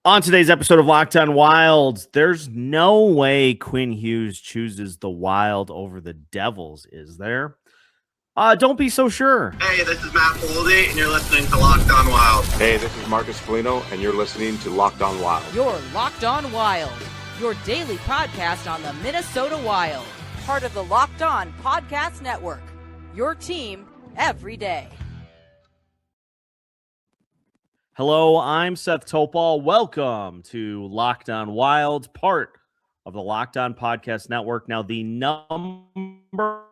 On today's episode of Locked On Wild, there's no way Quinn Hughes chooses the Wild over the Devils, is there? Don't be so sure. Hey, this is Matt Boldy, and you're listening to Locked On Wild. Hey, this is Marcus Foligno, and you're listening to Locked On Wild. You're Locked On Wild, your daily podcast on the Minnesota Wild. Part of the Locked On Podcast Network, your team every day. Hello, I'm Seth Toupal. Welcome to Locked On Wild, part of the Locked On Podcast Network. Now, the number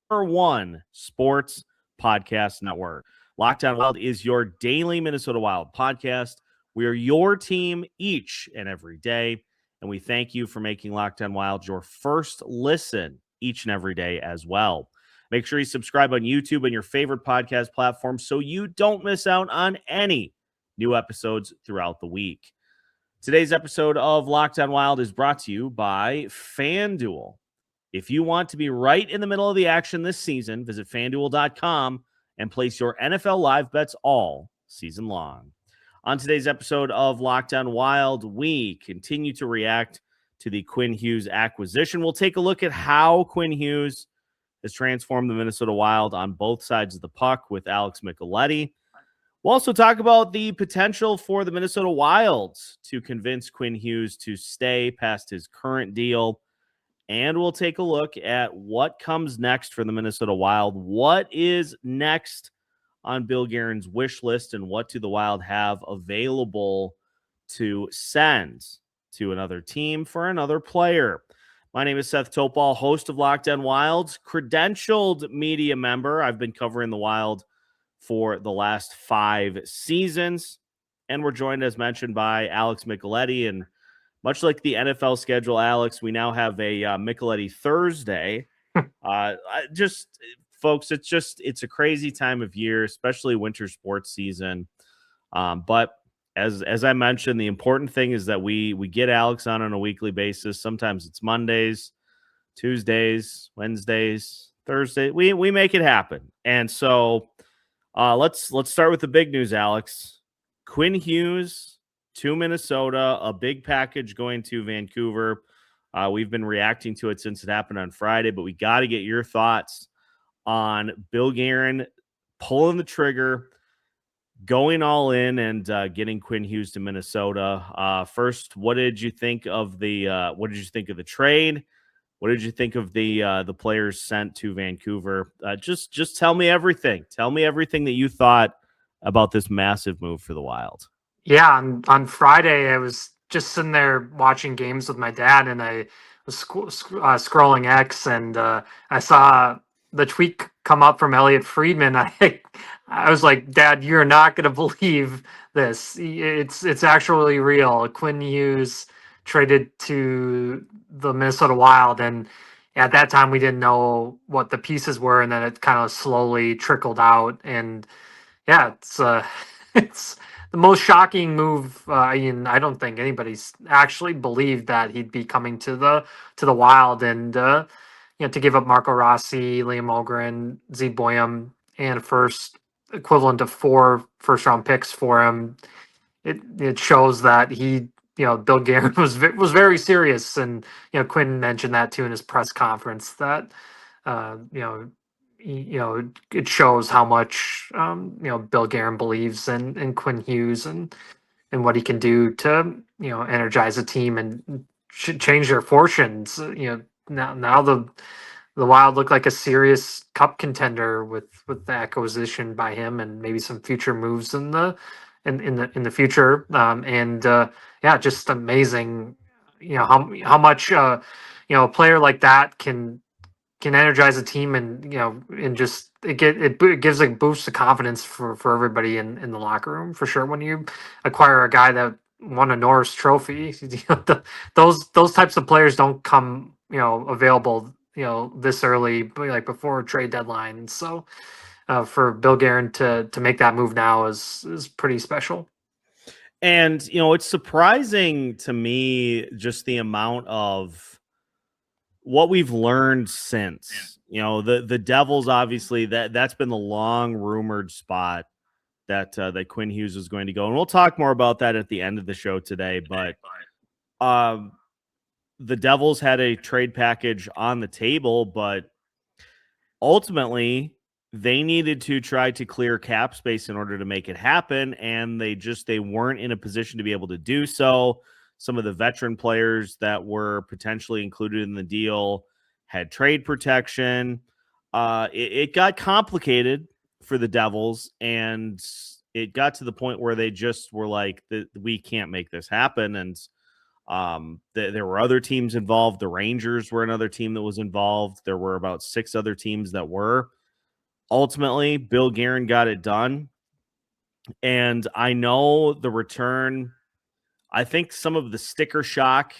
one sports podcast network. Locked On Wild is your daily Minnesota Wild podcast. We are your team each and every day, and we thank you for making Locked On Wild your first listen each and every day as well. Make sure you subscribe on YouTube and your favorite podcast platform so you don't miss out on any new episodes throughout the week. Today's episode of Locked On Wild is brought to you by FanDuel. If you want to be right in the middle of the action this season, visit FanDuel.com and place your NFL live bets all season long. On today's episode of Locked On Wild, we continue to react to the Quinn Hughes acquisition. We'll take a look at how Quinn Hughes has transformed the Minnesota Wild on both sides of the puck with Alex Micheletti. We'll also talk about the potential for the Minnesota Wild to convince Quinn Hughes to stay past his current deal. And we'll take a look at what comes next for the Minnesota Wild. What is next on Bill Guerin's wish list, and what do the Wild have available to send to another team for another player? My name is Seth Toupal, host of Locked On Wild, credentialed media member. I've been covering the Wild for the last 5 seasons, and we're joined, as mentioned, by Alex Micheletti. And much like the NFL schedule, Alex, we now have a Micheletti Thursday. Folks, it's a crazy time of year, especially winter sports season. But as I mentioned, the important thing is that we get Alex on a weekly basis. Sometimes it's Mondays, Tuesdays, Wednesdays, Thursday. We make it happen. And so let's start with the big news, Alex. Quinn Hughes to Minnesota, a big package going to Vancouver. We've been reacting to it since it happened on Friday, but we got to get your thoughts on Bill Guerin pulling the trigger, going all in, and getting Quinn Hughes to Minnesota. First, what did you think of the trade? What did you think of the players sent to Vancouver? Just tell me everything. Tell me everything that you thought about this massive move for the Wild. Yeah, on Friday, I was just sitting there watching games with my dad, and I was scrolling X, and I saw the tweet come up from Elliot Friedman. I was like, Dad, you're not going to believe this. It's actually real. Quinn Hughes traded to the Minnesota Wild, and at that time we didn't know what the pieces were, and then it kind of slowly trickled out. And yeah, it's the most shocking move. I don't think anybody's actually believed that he'd be coming to the Wild, and to give up Marco Rossi, Liam Ogren, Z Boyum, and first equivalent of 4 first-round picks for him. It shows that he, Bill Guerin was very serious, and Quinn mentioned that too in his press conference. That it shows how much Bill Guerin believes in Quinn Hughes and what he can do to energize a team and change their fortunes. Now the Wild look like a serious cup contender with the acquisition by him, and maybe some future moves in the future. Just amazing. How much a player like that can energize a team, and just it gives a boost of confidence for everybody in the locker room, for sure. When you acquire a guy that won a Norris Trophy, those types of players don't come available this early, like before trade deadline. And so for Bill Guerin to make that move now is pretty special. And it's surprising to me just the amount of what we've learned since. The Devils, obviously, that's been the long rumored spot that Quinn Hughes was going to go, and we'll talk more about that at the end of the show today. But the Devils had a trade package on the table, but ultimately they needed to try to clear cap space in order to make it happen, and they weren't in a position to be able to do so. Some of the veteran players that were potentially included in the deal had trade protection. It got complicated for the Devils, and it got to the point where they just were like, we can't make this happen. And there were other teams involved. The Rangers were another team that was involved. There were about 6 other teams that were. Ultimately, Bill Guerin got it done. And I know the return, I think some of the sticker shock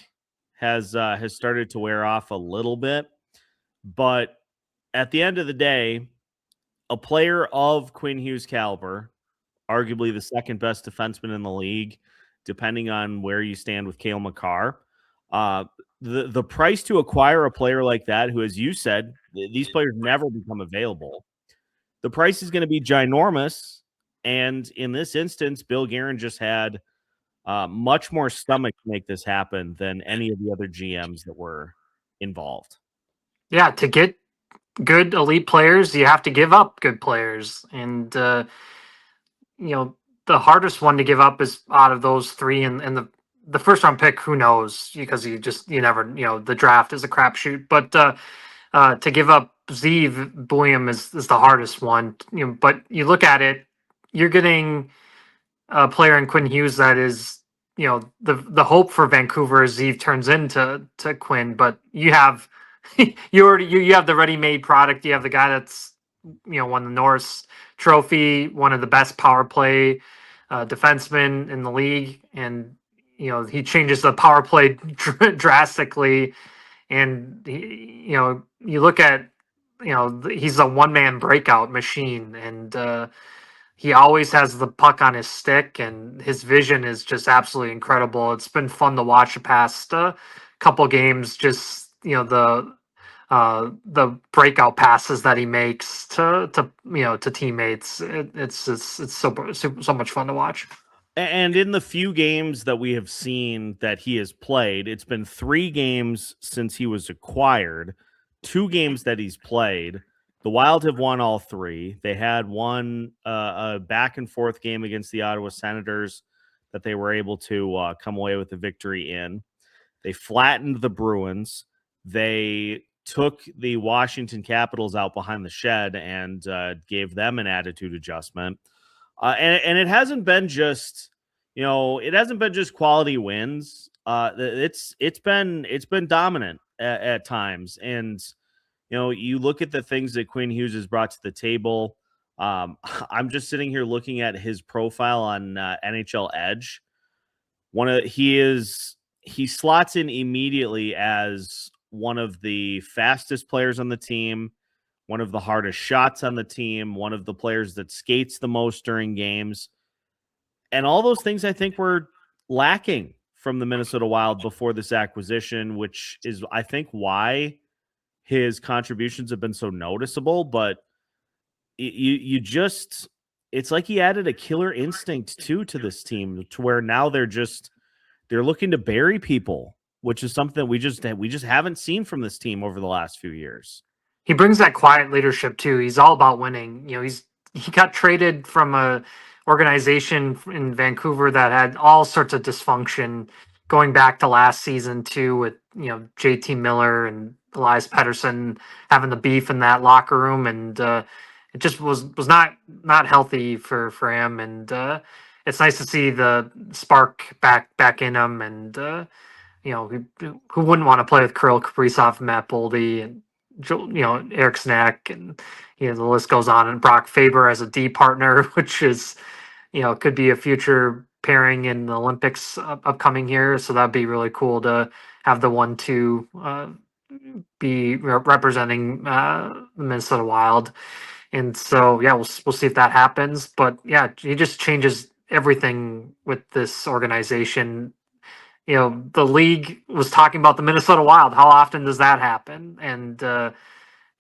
has started to wear off a little bit. But at the end of the day, a player of Quinn Hughes' caliber, arguably the second best defenseman in the league, depending on where you stand with Cale Makar, the price to acquire a player like that, who, as you said, these players never become available, the price is going to be ginormous. And in this instance, Bill Guerin just had much more stomach to make this happen than any of the other GMs that were involved. Yeah, to get good elite players, you have to give up good players. And, the hardest one to give up is out of those 3. And the first round pick, who knows? Because you never, the draft is a crapshoot. But to give up Zeev Buium is the hardest one. But you look at it, you're getting a player in Quinn Hughes that is, the hope for Vancouver as Zeev turns into Quinn. But you have you have the ready-made product. You have the guy that's won the Norris Trophy, one of the best power play defensemen in the league, and he changes the power play drastically. And you look at he's a one-man breakout machine, and he always has the puck on his stick, and his vision is just absolutely incredible. It's been fun to watch the past couple games. Just the breakout passes that he makes to teammates. It's so much fun to watch. And in the few games that we have seen that he has played, it's been 3 games since he was acquired, 2 games that he's played. The Wild have won all 3. They had one a back and forth game against the Ottawa Senators that they were able to come away with the victory in. They flattened the Bruins. They took the Washington Capitals out behind the shed and gave them an attitude adjustment. And it hasn't been just, quality wins. It's been dominant at times. And, you look at the things that Quinn Hughes has brought to the table. I'm just sitting here looking at his profile on NHL Edge. He slots in immediately as one of the fastest players on the team, one of the hardest shots on the team, one of the players that skates the most during games. And all those things I think were lacking from the Minnesota Wild before this acquisition, which is, I think, why his contributions have been so noticeable. But it's like he added a killer instinct too to this team, to where now they're looking to bury people, which is something that we just haven't seen from this team over the last few years. He brings that quiet leadership too. He's all about winning. He got traded from a organization in Vancouver that had all sorts of dysfunction going back to last season too, with JT Miller and Elias Pettersson having the beef in that locker room, and it just was not healthy for him. And it's nice to see the spark back in him. And who wouldn't want to play with Kirill, Kaprizov, Matt Boldy, and Eric Snack, and the list goes on. And Brock Faber as a D partner, which is could be a future pairing in the Olympics upcoming here. So that'd be really cool to have the 1-2 be representing the Minnesota Wild. And so we'll see if that happens. But he just changes everything with this organization. The league was talking about the Minnesota Wild. How often does that happen? And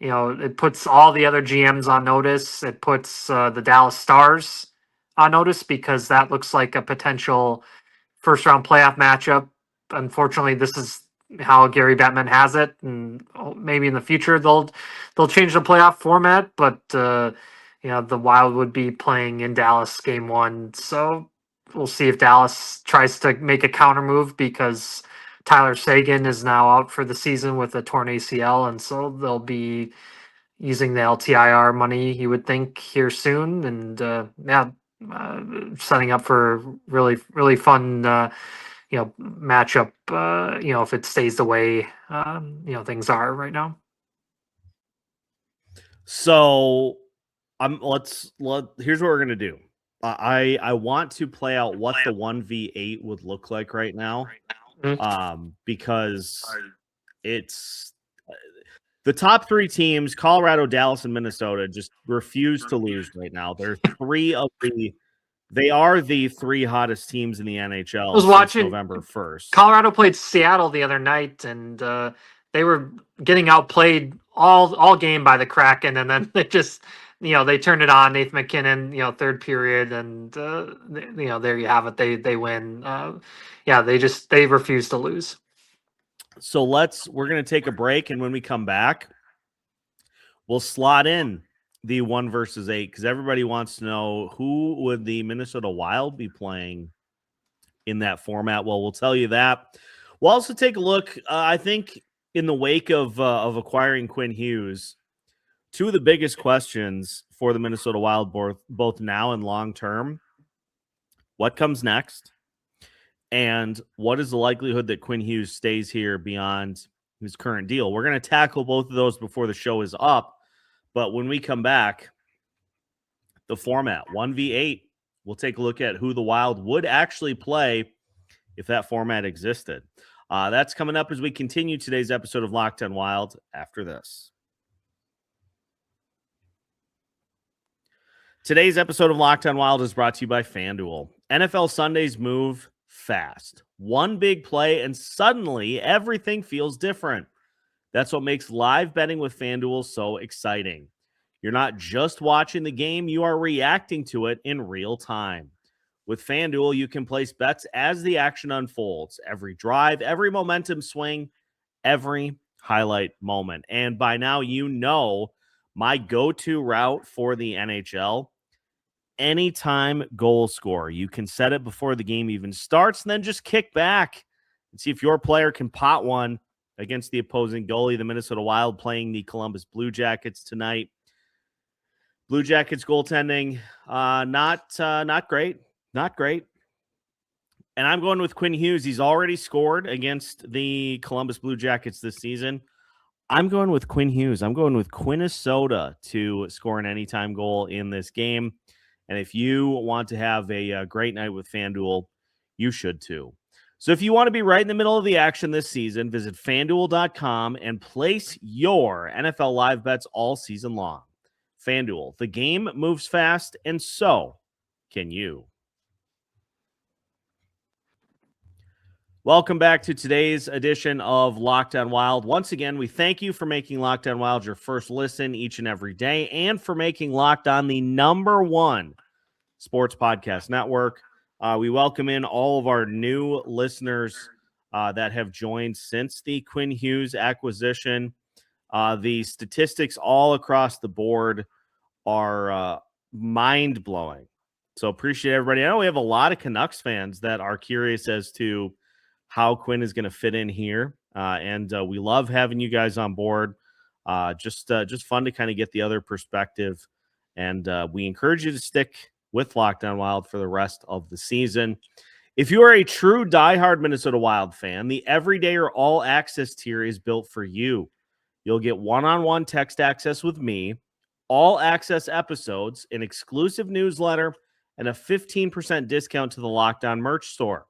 it puts all the other GMs on notice. It puts the Dallas Stars on notice because that looks like a potential first round playoff matchup. Unfortunately, this is how Gary Bettman has it, and maybe in the future they'll change the playoff format. But the Wild would be playing in Dallas game one, so we'll see if Dallas tries to make a counter move because Tyler Seguin is now out for the season with a torn ACL, and so they'll be using the LTIR money, you would think, here soon, and setting up for really really fun matchup. If it stays the way things are right now. So here's what we're gonna do. I want to play out what the 1v8 would look like right now, because it's the top three teams: Colorado, Dallas, and Minnesota just refuse to lose right now. They are the three hottest teams in the NHL. I was watching November 1st. Colorado played Seattle the other night, and they were getting outplayed all game by the Kraken, and then they just they turned it on. Nathan McKinnon, third period, and there you have it. They win. They refuse to lose. So we're going to take a break, and when we come back, we'll slot in the 1 versus 8 because everybody wants to know who would the Minnesota Wild be playing in that format. Well, we'll tell you that. We'll also take a look. I think in the wake of acquiring Quinn Hughes, two of the biggest questions for the Minnesota Wild, both now and long term: what comes next? And what is the likelihood that Quinn Hughes stays here beyond his current deal? We're going to tackle both of those before the show is up. But when we come back, the format, 1v8, we'll take a look at who the Wild would actually play if that format existed. That's coming up as we continue today's episode of Locked On Wild after this. Today's episode of Locked On Wild is brought to you by FanDuel. NFL Sundays move fast. One big play, and suddenly everything feels different. That's what makes live betting with FanDuel so exciting. You're not just watching the game, you are reacting to it in real time. With FanDuel, you can place bets as the action unfolds. Every drive, every momentum swing, every highlight moment. And by now, you know my go-to route for the NHL: anytime goal scorer. You can set it before the game even starts and then just kick back and see if your player can pot one against the opposing goalie. The Minnesota Wild playing the Columbus Blue Jackets tonight. Blue Jackets goaltending, not great. Not great. And I'm going with Quinn Hughes. He's already scored against the Columbus Blue Jackets this season. I'm going with Quinn Hughes. I'm going with Minnesota to score an anytime goal in this game. And if you want to have a great night with FanDuel, you should too. So if you want to be right in the middle of the action this season, visit FanDuel.com and place your NFL live bets all season long. FanDuel, the game moves fast, and so can you. Welcome back to today's edition of Locked On Wild. Once again, we thank you for making Locked On Wild your first listen each and every day, and for making Locked On the #1 sports podcast network. We welcome in all of our new listeners that have joined since the Quinn Hughes acquisition. The statistics all across the board are mind-blowing. So appreciate everybody. I know we have a lot of Canucks fans that are curious as to how Quinn is going to fit in here. And we love having you guys on board. Just fun to kind of get the other perspective. And we encourage you to stick with Locked On Wild for the rest of the season. If you are a true diehard Minnesota Wild fan, the Everyday or All Access tier is built for you. You'll get one-on-one text access with me, all access episodes, an exclusive newsletter, and a 15% discount to the Locked On merch store.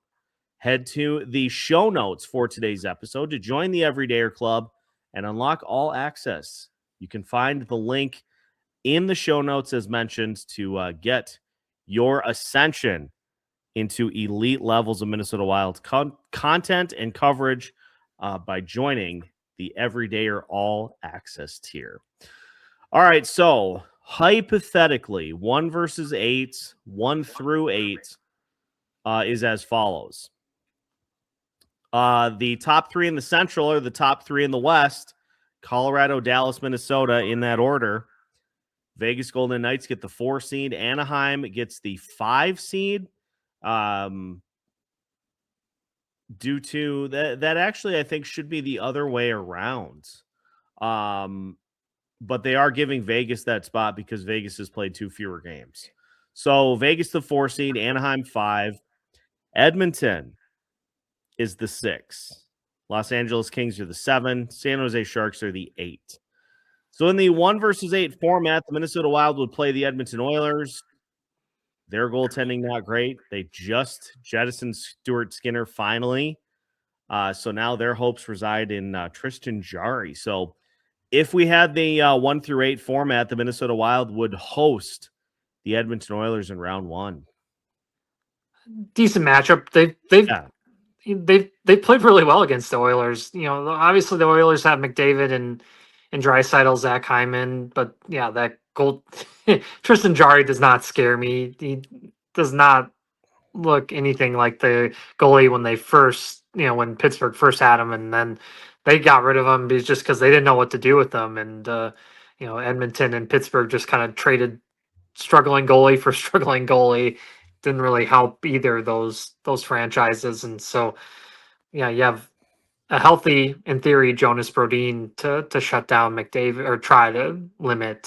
Head to the show notes for today's episode to join the Everydayer Club and unlock all access. You can find the link in the show notes, as mentioned, to get your ascension into elite levels of Minnesota Wild content and coverage by joining the Everydayer All Access tier. All right, so hypothetically, 1 versus 8, 1 through 8 is as follows. The top 3 in the Central are the top 3 in the West. Colorado, Dallas, Minnesota in that order. Vegas Golden Knights get the 4 seed. Anaheim gets the 5 seed. Due to that actually I think should be the other way around. But they are giving Vegas that spot because Vegas has played 2 fewer games. So Vegas the 4 seed, Anaheim 5. Edmonton is the 6. Los Angeles Kings are the 7. San Jose Sharks are the 8. So in the 1 versus 8 format, the Minnesota Wild would play the Edmonton Oilers. Their goaltending not great. They just jettisoned Stuart Skinner finally. So now their hopes reside in Tristan Jarry. So if we had the 1 through 8 format, the Minnesota Wild would host the Edmonton Oilers in round 1. Decent matchup. They've played really well against the Oilers. You know, obviously the Oilers have McDavid and Draisaitl, Zach Hyman, but yeah, that goal Tristan Jarry does not scare me. He does not look anything like the goalie when they first, when Pittsburgh first had him, and then they got rid of him just because they didn't know what to do with them. And Edmonton and Pittsburgh just kind of traded struggling goalie for struggling goalie. Didn't really help either of those franchises. And so, yeah, you have a healthy, in theory, Jonas Brodin to shut down McDavid or try to limit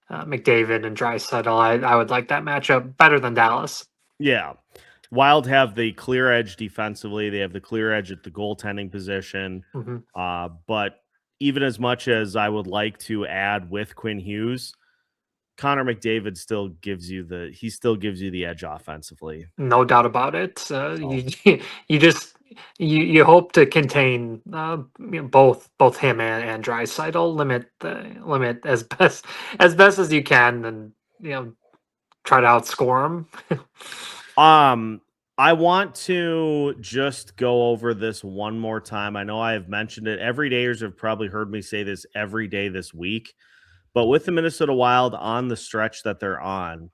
McDavid and Draisaitl. I would like that matchup better than Dallas. Yeah. Wild have the clear edge defensively. They have the clear edge at the goaltending position. Mm-hmm. But even as much as I would like to add with Quinn Hughes, Connor McDavid still gives you the edge offensively. No doubt about it. You hope to contain both him and Draisaitl, limit as best as you can, and try to outscore him. I want to just go over this one more time. I know I have mentioned it. Everydayers have probably heard me say this every day this week. But with the Minnesota Wild on the stretch that they're on,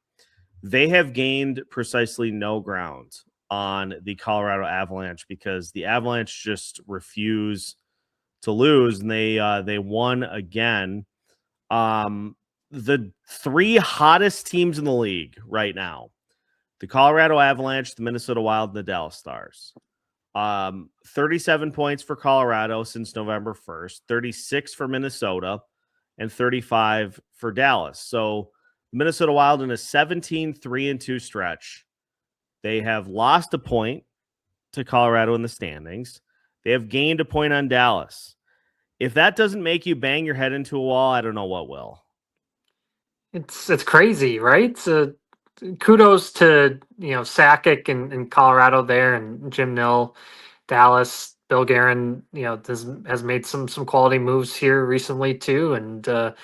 they have gained precisely no ground on the Colorado Avalanche because the Avalanche just refuse to lose, and they won again. The 3 hottest teams in the league right now, the Colorado Avalanche, the Minnesota Wild, and the Dallas Stars. 37 points for Colorado since November 1st, 36 for Minnesota, and 35 for Dallas. So Minnesota Wild in a 17-3-2 stretch. They have lost a point to Colorado in the standings. They have gained a point on Dallas. If that doesn't make you bang your head into a wall, I don't know what will. It's crazy, right? Kudos to Sakic in Colorado there, and Jim Nill, Dallas. Bill Guerin, has made some quality moves here recently too, and the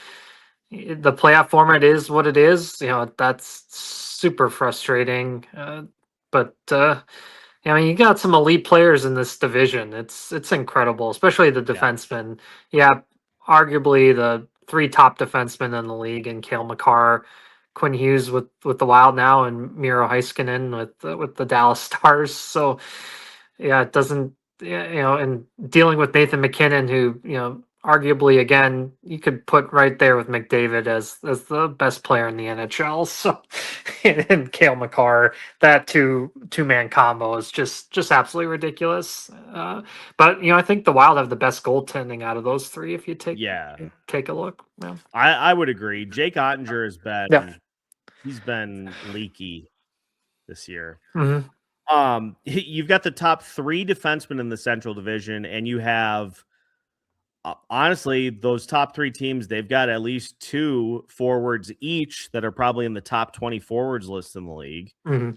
playoff format is what it is. That's super frustrating. But you got some elite players in this division. It's incredible, especially the defensemen. Yeah, arguably the 3 top defensemen in the league, and Cale Makar, Quinn Hughes with the Wild now, and Miro Heiskanen with the Dallas Stars. So yeah, it doesn't. And dealing with Nathan McKinnon, who, arguably, again, you could put right there with McDavid as the best player in the NHL. So, and Cale Makar, that two-man combo is just absolutely ridiculous. But, I think the Wild have the best goaltending out of those 3 if you take a look. Yeah. I would agree. Jake Ottinger has been he's been leaky this year. Mm-hmm. You've got the top 3 defensemen in the Central Division, and you have, honestly, those top 3 teams, they've got at least 2 forwards each that are probably in the top 20 forwards list in the league. Mm-hmm.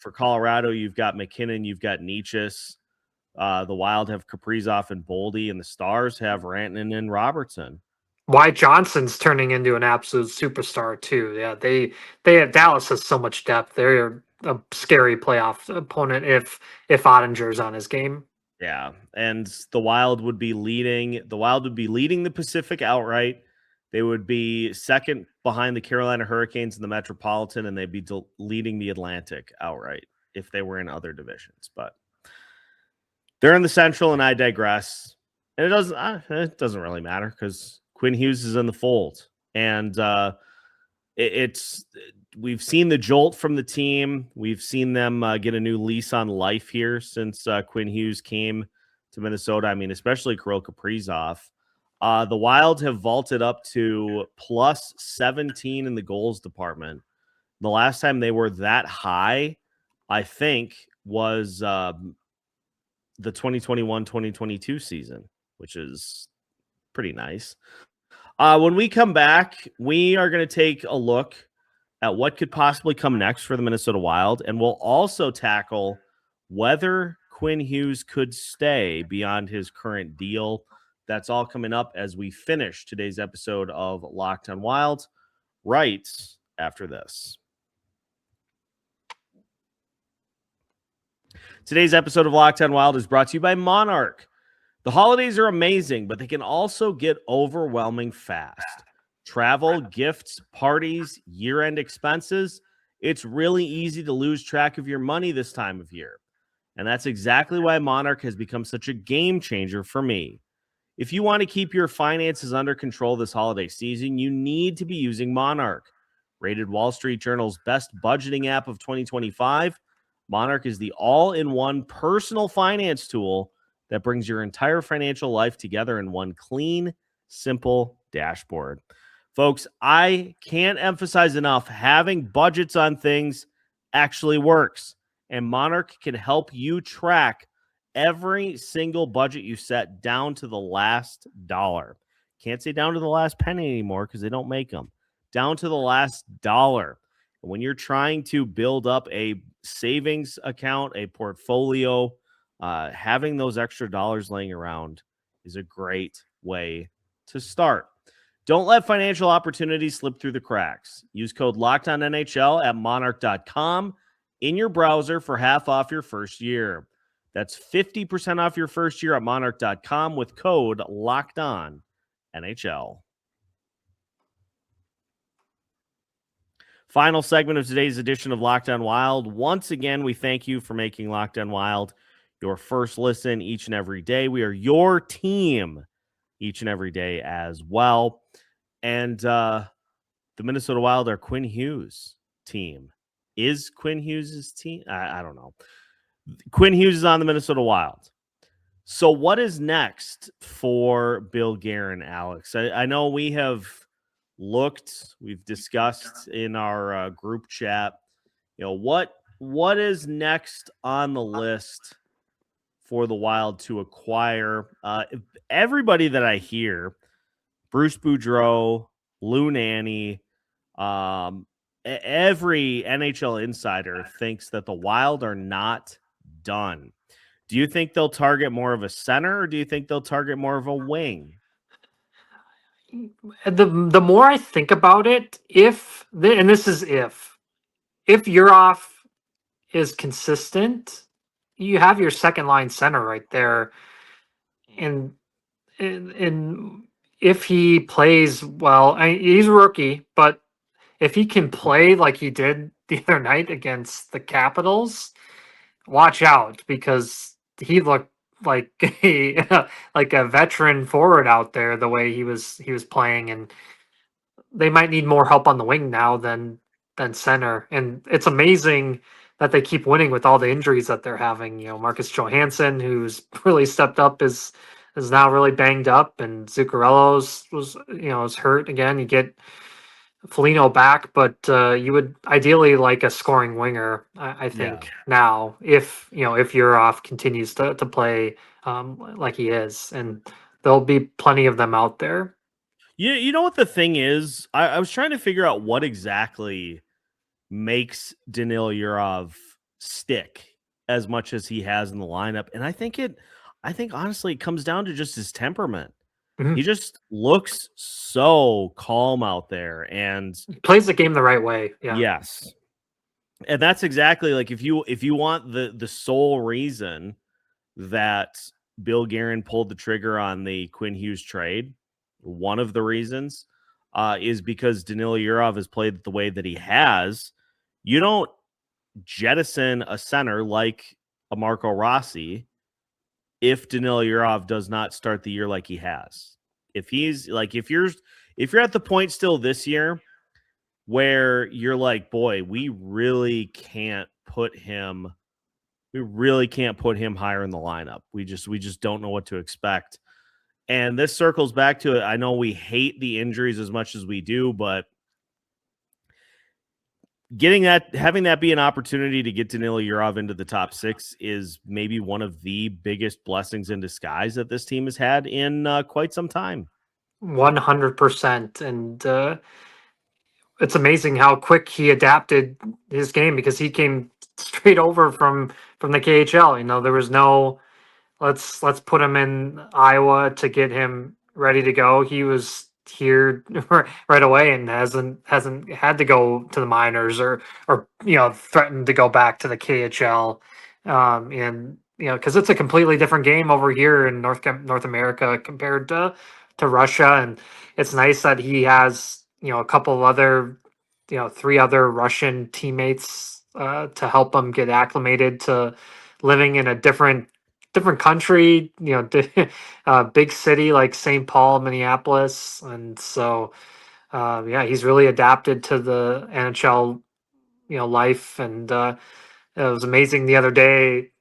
For Colorado, you've got McKinnon, you've got Nietzsche's. The Wild have Kaprizov and Boldy, and the Stars have Rantanen and Robertson. Wyatt Johnson's turning into an absolute superstar too. Yeah, they Dallas has so much depth. They're a scary playoff opponent if Ottinger's on his game. Yeah, and the Wild would be leading the Pacific outright. They would be second behind the Carolina Hurricanes in the Metropolitan, and they'd be leading the Atlantic outright if they were in other divisions. But they're in the Central, and I digress. And it doesn't really matter because Quinn Hughes is in the fold, and we've seen the jolt from the team. We've seen them get a new lease on life here since Quinn Hughes came to Minnesota. I mean, especially Kirill Kaprizov. The Wild have vaulted up to plus 17 in the goals department. The last time they were that high, I think, was the 2021-2022 season, which is pretty nice. When we come back, we are going to take a look at what could possibly come next for the Minnesota Wild, and we'll also tackle whether Quinn Hughes could stay beyond his current deal. That's all coming up as we finish today's episode of Locked on Wild right after this. Today's episode of Locked on Wild is brought to you by Monarch. The holidays are amazing, but they can also get overwhelming fast. Travel, gifts, parties, year-end expenses. It's really easy to lose track of your money this time of year. And that's exactly why Monarch has become such a game changer for me. If you want to keep your finances under control this holiday season, you need to be using Monarch. Rated Wall Street Journal's best budgeting app of 2025, Monarch is the all-in-one personal finance tool that brings your entire financial life together in one clean, simple dashboard. Folks, I can't emphasize enough, having budgets on things actually works, and Monarch can help you track every single budget you set down to the last dollar. Can't say down to the last penny anymore because they don't make them. Down to the last dollar. And when you're trying to build up a savings account, a portfolio, having those extra dollars laying around is a great way to start. Don't let financial opportunities slip through the cracks. Use code LOCKEDONNHL at monarch.com in your browser for half off your first year. That's 50% off your first year at monarch.com with code LOCKEDONNHL. Final segment of today's edition of Locked On Wild. Once again, we thank you for making Locked On Wild your first listen each and every day. We are your team each and every day as well. And the Minnesota Wild are Quinn Hughes' team. Is Quinn Hughes' team? I don't know. Quinn Hughes is on the Minnesota Wild. So what is next for Bill Guerin, Alex? I know we have we've discussed in our group chat, what is next on the list for the Wild to acquire? Everybody that I hear, Bruce Boudreau, Lou Nanne, every NHL insider thinks that the Wild are not done. Do you think they'll target more of a center, or do you think they'll target more of a wing? The more I think about it, if Urov is consistent, you have your second line center right there, and if he plays well, he's a rookie, but if he can play like he did the other night against the Capitals, watch out, because he looked like a veteran forward out there, the way he was playing, and they might need more help on the wing now than center. And it's amazing that they keep winning with all the injuries that they're having. Marcus Johansson, who's really stepped up, is now really banged up, and Zuccarello's is hurt again. You get Foligno back, but you would ideally like a scoring winger, I think, now, if Urov continues to play like he is, and there'll be plenty of them out there. You know what the thing is? I was trying to figure out what exactly makes Danil Urov stick as much as he has in the lineup, and I think honestly it comes down to just his temperament. Mm-hmm. He just looks so calm out there and plays the game the right way. Yeah. Yes. And that's exactly, like, if you want the sole reason that Bill Guerin pulled the trigger on the Quinn Hughes trade, one of the reasons, is because Danila Yurov has played the way that he has. You don't jettison a center like a Marco Rossi if Danila Yurov does not start the year like he has. If he's like, if you're at the point still this year where you're like, boy, we really can't put him higher in the lineup. We just don't know what to expect. And this circles back to it. I know we hate the injuries as much as we do, but having that be an opportunity to get Danila Yurov into the top 6 is maybe one of the biggest blessings in disguise that this team has had in quite some time. 100%. And it's amazing how quick he adapted his game, because he came straight over from the KHL. You know, there was no let's put him in Iowa to get him ready to go. He was here right away and hasn't had to go to the minors or threatened to go back to the KHL. And because it's a completely different game over here in North America compared to Russia. And it's nice that he has a couple of other 3 other Russian teammates to help him get acclimated to living in a different country, big city like St. Paul, Minneapolis. And so he's really adapted to the NHL life. And it was amazing the other day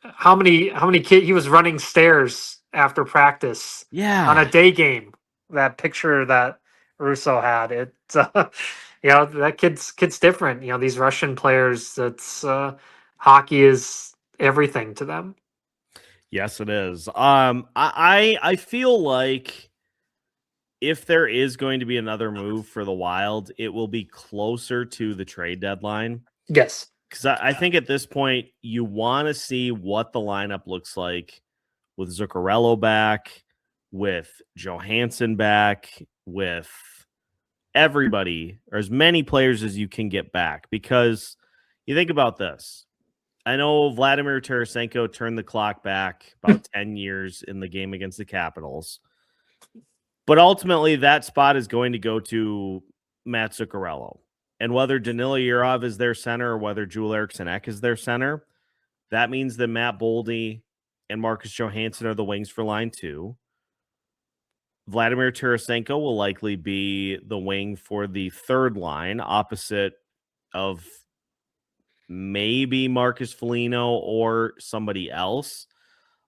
how many kids he was running stairs after practice on a day game. That picture that Russo had, it that kid's different. These Russian players, it's hockey is everything to them. Yes, it is. I feel like if there is going to be another move for the Wild, it will be closer to the trade deadline. Yes. Because I think at this point, you want to see what the lineup looks like with Zuccarello back, with Johansson back, with everybody, or as many players as you can get back. Because you think about this. I know Vladimir Tarasenko turned the clock back about 10 years in the game against the Capitals. But ultimately, that spot is going to go to Matt Zuccarello. And whether Danila Yurov is their center or whether Joel Eriksson Ek is their center, that means that Matt Boldy and Marcus Johansson are the wings for line 2. Vladimir Tarasenko will likely be the wing for the third line, opposite of maybe Marcus Foligno or somebody else.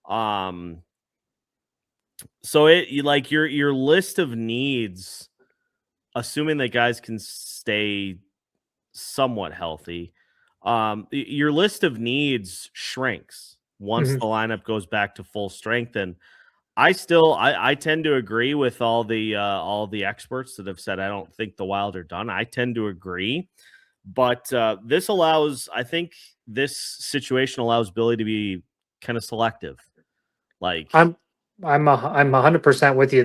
So your list of needs, assuming that guys can stay somewhat healthy, your list of needs shrinks once the lineup goes back to full strength. And I tend to agree with all the experts that have said I don't think the Wild are done. I tend to agree, but this situation allows Billy to be kind of selective. Like I'm 100% with you.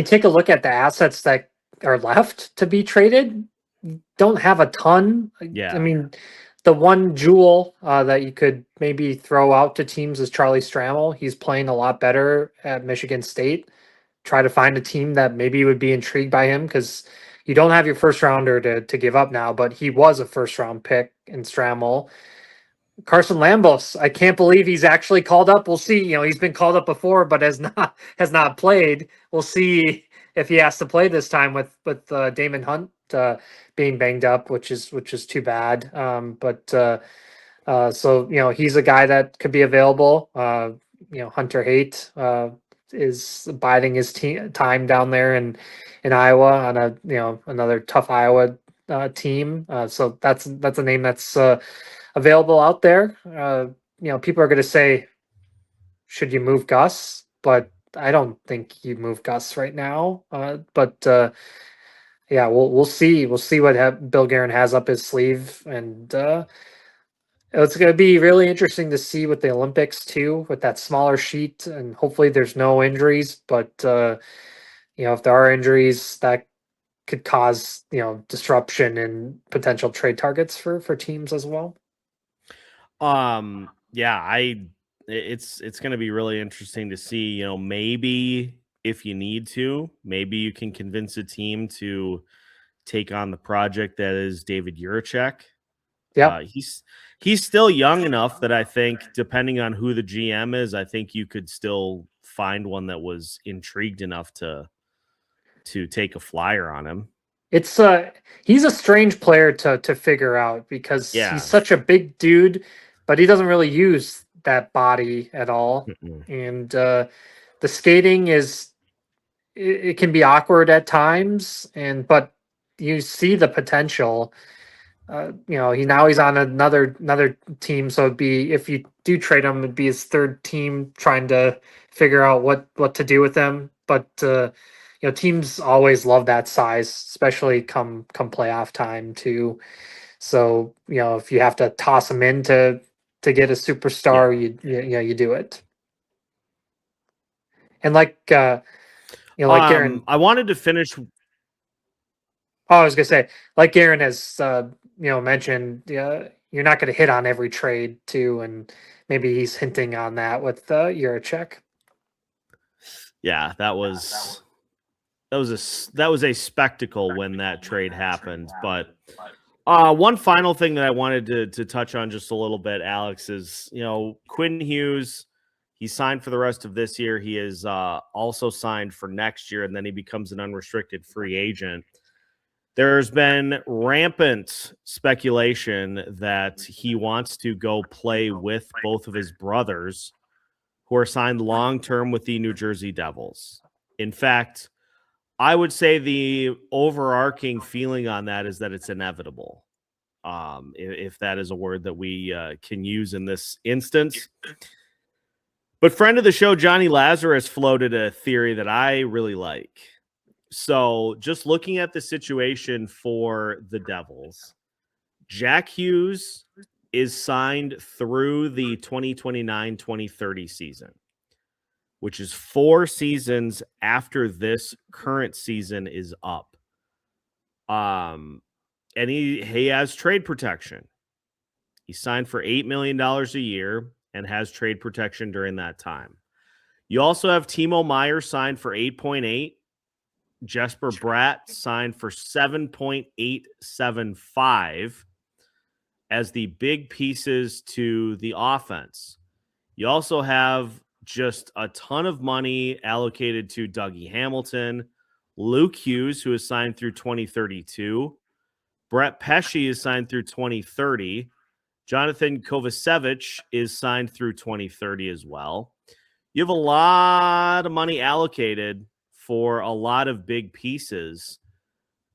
Take a look at the assets that are left to be traded. Don't have a ton. Yeah. I mean, the one jewel that you could maybe throw out to teams is Charlie Stramel. He's playing a lot better at Michigan State. Try to find a team that maybe would be intrigued by him, because you don't have your first rounder to give up now, but he was a first round pick in Stramel. Carson Lambos, I can't believe he's actually called up. We'll see. He's been called up before, but has not played. We'll see if he has to play this time with Damon Hunt being banged up, which is too bad. So he's a guy that could be available. Hunter Haight is biding his time down there in Iowa on another tough Iowa team. So that's a name that's available out there. People are going to say, should you move Gus? But I don't think you move Gus right now. We'll see. We'll see what Bill Guerin has up his sleeve, and it's going to be really interesting to see with the Olympics too, with that smaller sheet, and hopefully there's no injuries. But if there are injuries, that could cause disruption and potential trade targets for teams as well. It's going to be really interesting to see, maybe if you need to. Maybe you can convince a team to take on the project that is David Jiricek. Yeah. He's still young enough that I think, depending on who the GM is, I think you could still find one that was intrigued enough to take a flyer on him. It's he's a strange player to figure out because he's Yeah. such a big dude, but he doesn't really use that body at all. Mm-mm. And the skating it can be awkward at times, but you see the potential. He's on another team, so it'd be, if you do trade him, it'd be his third team trying to figure out what to do with him. But teams always love that size, especially come playoff time too. So if you have to toss him in to get a superstar, you do it. And like Guerin. I wanted to finish. Oh, I was gonna say, like Guerin has mentioned, you're not going to hit on every trade too, and maybe he's hinting on that with Jiricek. Yeah, that was a spectacle when that trade happened. But one final thing that I wanted to touch on just a little bit, Alex, is Quinn Hughes. He signed for the rest of this year. He is also signed for next year, and then he becomes an unrestricted free agent. There's been rampant speculation that he wants to go play with both of his brothers, who are signed long-term with the New Jersey Devils. In fact, I would say the overarching feeling on that is that it's inevitable, if that is a word that we can use in this instance. But friend of the show, Johnny Lazarus, floated a theory that I really like. So just looking at the situation for the Devils, Jack Hughes is signed through the 2029-2030 season, which is 4 seasons after this current season is up. And he has trade protection. He signed for $8 million a year and has trade protection during that time. You also have Timo Meier signed for 8.8. Jesper Bratt signed for 7.875 as the big pieces to the offense. You also have just a ton of money allocated to Dougie Hamilton, Luke Hughes, who is signed through 2032. Brett Pesce is signed through 2030. Jonathan Kovacevic is signed through 2030 as well. You have a lot of money allocated for a lot of big pieces.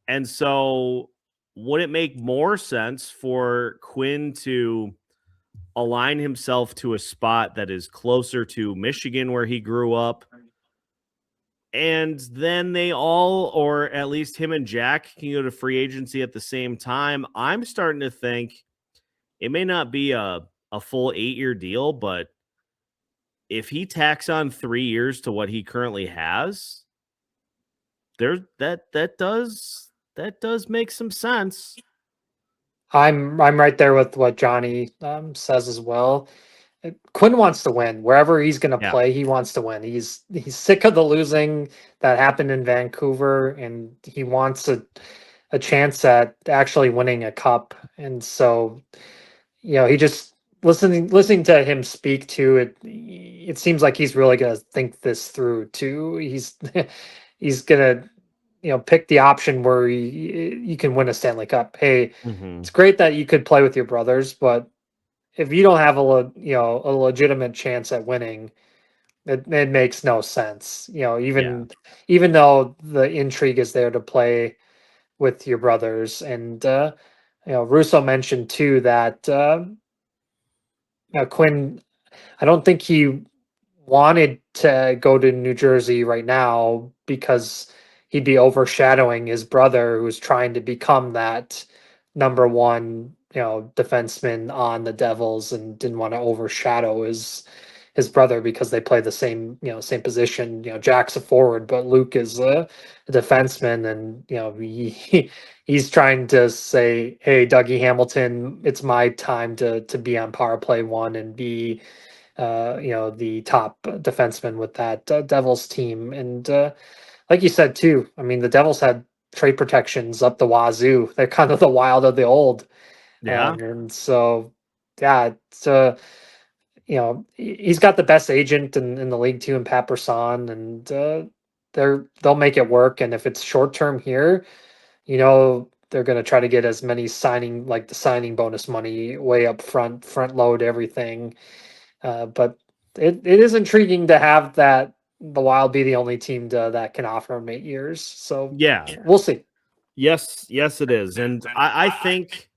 And so would it make more sense for Quinn to align himself to a spot that is closer to Michigan, where he grew up, and then they all, or at least him and Jack, can go to free agency at the same time? I'm starting to think it may not be a full 8-year deal, but if he tacks on 3 years to what he currently has, that does make some sense. I'm right there with what Johnny says as well. Quinn wants to win wherever he's going to play. He wants to win. He's sick of the losing that happened in Vancouver, and he wants a chance at actually winning a cup. And so, he just listening to him speak to it. It seems like he's really going to think this through too. He's going to pick the option where you can win a Stanley Cup. Hey, It's great that you could play with your brothers, but if you don't have a legitimate chance at winning, it makes no sense. Even though the intrigue is there to play with your brothers. And Russo mentioned too that Quinn, I don't think he wanted to go to New Jersey right now because he'd be overshadowing his brother, who's trying to become that number one, defenseman on the Devils, and didn't want to overshadow his brother because they play the same position. Jack's a forward, but Luke is a defenseman, and he's trying to say, hey, Dougie Hamilton, it's my time to be on power play one and be the top defenseman with that Devils team. And like you said too, I mean, the Devils had trade protections up the wazoo. They're kind of the Wild of the old. Yeah. And so, yeah, it's he's got the best agent in the league too, in Pat Brisson, and they'll make it work. And if it's short term here, they're going to try to get as many the signing bonus money way up front load everything. But it is intriguing to have the Wild be the only team that can offer him 8 years. So Yeah. we'll see. Yes, it is. And I think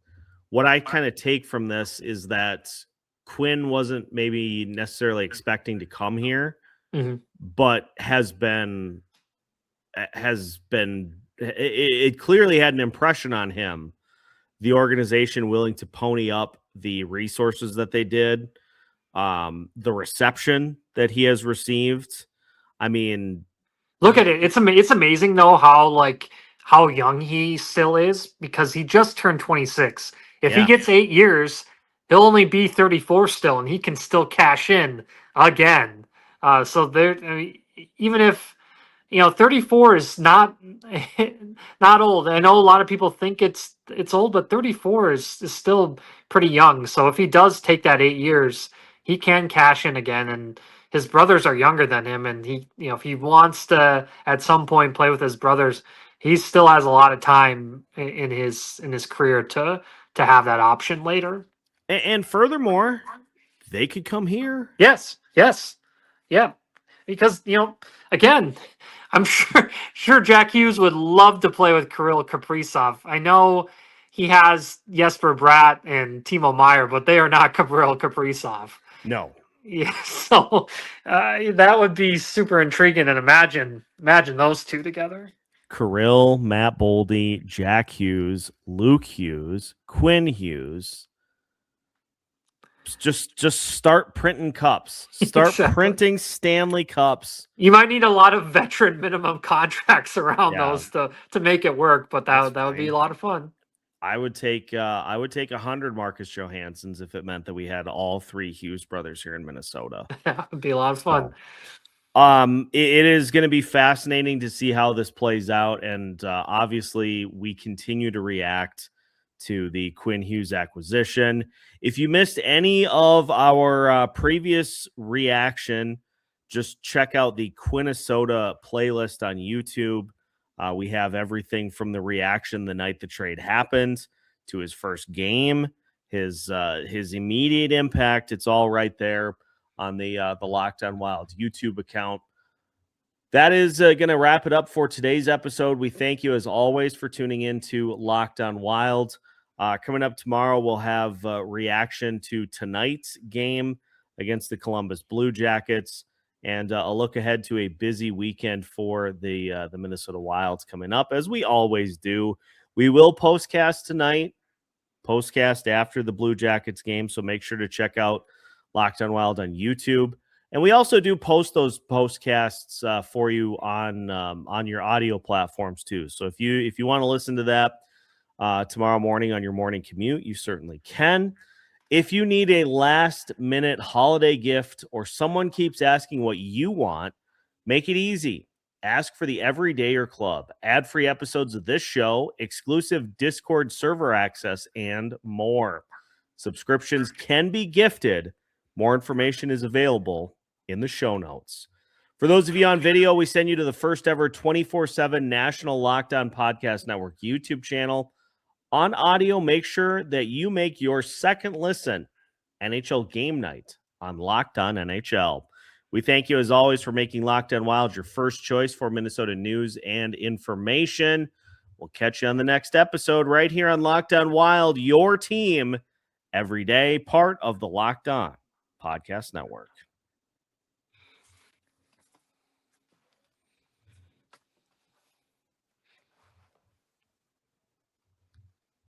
what I kind of take from this is that Quinn wasn't maybe necessarily expecting to come here, but it clearly had an impression on him. The organization willing to pony up the resources that they did, the reception that he has received. I mean, look at it. It's amazing though how young he still is, because he just turned 26. If he gets 8 years, he'll only be 34 still, and he can still cash in again. So there, even if 34 is not not old. I know a lot of people think it's old, but 34 is still pretty young. So if he does take that 8 years, he can cash in again. And his brothers are younger than him, and he, if he wants to at some point play with his brothers, he still has a lot of time in his career to have that option later. And furthermore, they could come here. Yes. Yeah. Because, again, I'm sure Jack Hughes would love to play with Kirill Kaprizov. I know he has Jesper Bratt and Timo Meier, but they are not Kirill Kaprizov. No. Yeah, so that would be super intriguing, and imagine those two together. Kirill, Matt Boldy, Jack Hughes, Luke Hughes, Quinn Hughes. Just start printing cups. Start printing Stanley Cups. You might need a lot of veteran minimum contracts around those to make it work, but that would be a lot of fun. I would take 100 Marcus Johanssons if it meant that we had all 3 Hughes brothers here in Minnesota. That would be a lot of fun. So, it is going to be fascinating to see how this plays out, and obviously we continue to react to the Quinn Hughes acquisition. If you missed any of our previous reaction, just check out the Quinnesota playlist on YouTube. We have everything from the reaction the night the trade happened to his first game, his immediate impact. It's all right there on the Locked On Wild YouTube account. That is going to wrap it up for today's episode. We thank you, as always, for tuning in to Locked On Wild. Coming up tomorrow, we'll have a reaction to tonight's game against the Columbus Blue Jackets, and a look ahead to a busy weekend for the Minnesota Wilds coming up, as we always do. We will postcast tonight, postcast after the Blue Jackets game, so make sure to check out Locked On Wild on YouTube. And we also do post those postcasts for you on your audio platforms too. So if you want to listen to that tomorrow morning on your morning commute, you certainly can. If you need a last-minute holiday gift, or someone keeps asking what you want, make it easy. Ask for the Everydayer Club, ad-free episodes of this show, exclusive Discord server access, and more. Subscriptions can be gifted. More information is available in the show notes. For those of you on video, we send you to the first ever 24/7 National Locked On Podcast Network YouTube channel. On audio, make sure that you make your second listen NHL Game Night on Locked On NHL. We thank you, as always, for making Locked On Wild your first choice for Minnesota news and information. We'll catch you on the next episode right here on Locked On Wild, your team every day, part of the Locked On Podcast Network.